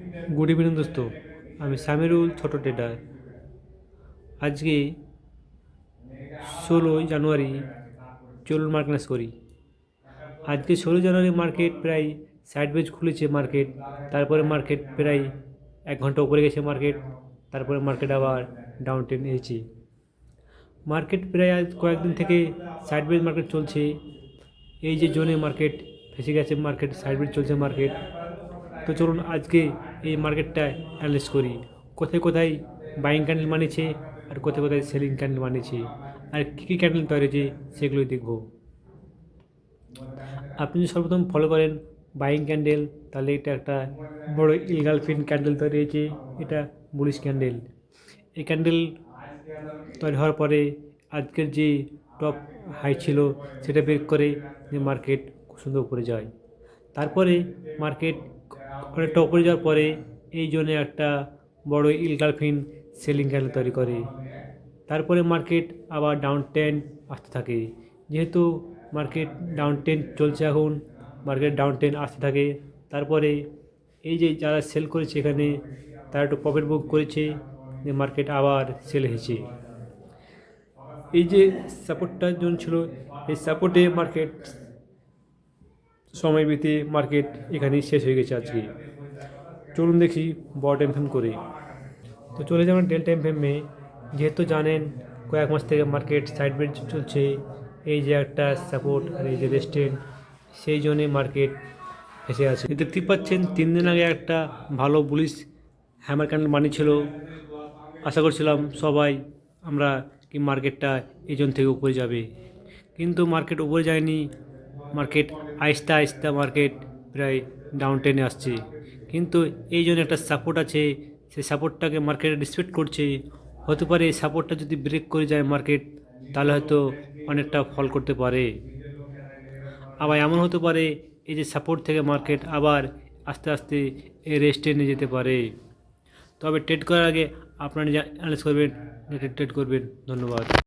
Good evening दोस्तों, আমি সামিরুল ছোট ট্রেডার। আজকে 16 জানুয়ারি চলুন মার্কেট করি। আজকে 16 জানুয়ারি মার্কেট প্রায় সাইডওয়েজ খুলেছে মার্কেট। তারপরে মার্কেট প্রায় 1 ঘন্টা উপরে গেছে মার্কেট। তারপরে মার্কেট আবার ডাউন ট্রেন্ড এসেছে। মার্কেট প্রায় আজ কয়েকদিন থেকে সাইডওয়েজ মার্কেট চলছে। এই যে জোনে মার্কেট ফেসে গেছে, মার্কেট সাইডওয়েজ চলছে মার্কেট। তো চলুন আজকে এই মার্কেটটা অ্যানালাইজ করি, কোথায় কোথায় বাইং ক্যান্ডেল বানিয়েছে আর কোথায় কোথায় সেলিং ক্যান্ডেল বানিয়েছে, আর কী কী ক্যান্ডেল তৈরি হয়েছে সেগুলোই দেখব। আপনি যদি সর্বপ্রথম ফলো করেন বাইং ক্যান্ডেল, তাহলে এটা একটা বড় ইলগালফিন ক্যান্ডেল তৈরি হয়েছে। এটা বুলিশ ক্যান্ডেল। এই ক্যান্ডেল তৈরি হওয়ার পরে আজকের যে টপ হাই ছিল সেটা ব্রেক করে যে মার্কেট খুব সুন্দর উপরে যায়। তারপরে মার্কেট অনেকটা উপরে যাওয়ার পরে এই জন্য একটা বড় ইলগালফিন সেলিং ক্যান্ডেল তৈরি করে। তারপরে মার্কেট আবার ডাউন ট্রেন্ড আসতে থাকে। যেহেতু মার্কেট ডাউন ট্রেন্ড চলছে, এখন মার্কেট ডাউন ট্রেন্ড আসতে থাকে। তারপরে এই যে যারা সেল করেছে এখানে, তারা একটু প্রফিট বুক করেছে, যে মার্কেট আবার সেল হয়েছে। এই যে সাপোর্টটার জন্য ছিল, এই সাপোর্টে মার্কেট সময় বিতে মার্কেট এখানেই শেষ হয়ে গেছে আজকে। চলুন দেখি বড় টাইম ফ্রেম করে। তো চলে যাবেন ডেল টাইম ফ্রেমে। যেহেতু জানেন কয়েক মাস থেকে মার্কেট সাইডওয়েজ চলছে, এই যে একটা সাপোর্ট আর এই যে রেজিস্ট্যান্স, সেই জন্যে মার্কেট ফেসে আছে। দেখতে পাচ্ছেন 3 দিন আগে একটা ভালো বুলিশ হ্যামার ক্যান্ডেল বানিয়েছিল। আশা করছিলাম সবাই আমরা কি মার্কেটটা এই জন্য থেকে উপরে যাবে, কিন্তু মার্কেট উপরে যায়নি। মার্কেট আস্তে আস্তে মার্কেট প্রায় ডাউন টেনে আসছে। কিন্তু এই জন্য একটা সাপোর্ট আছে, সেই সাপোর্টটাকে মার্কেট রেসপেক্ট করছে। হতে পারে এই সাপোর্টটা যদি ব্রেক করে যায় মার্কেট, তাহলে হয়তো অনেকটা ফল করতে পারে। আবার এমন হতে পারে এই যে সাপোর্ট থেকে মার্কেট আবার আস্তে আস্তে রেস্টে নিয়ে যেতে পারে। তবে ট্রেড করার আগে আপনারা অ্যানালাইজ করবেন, ট্রেড করবেন। ধন্যবাদ।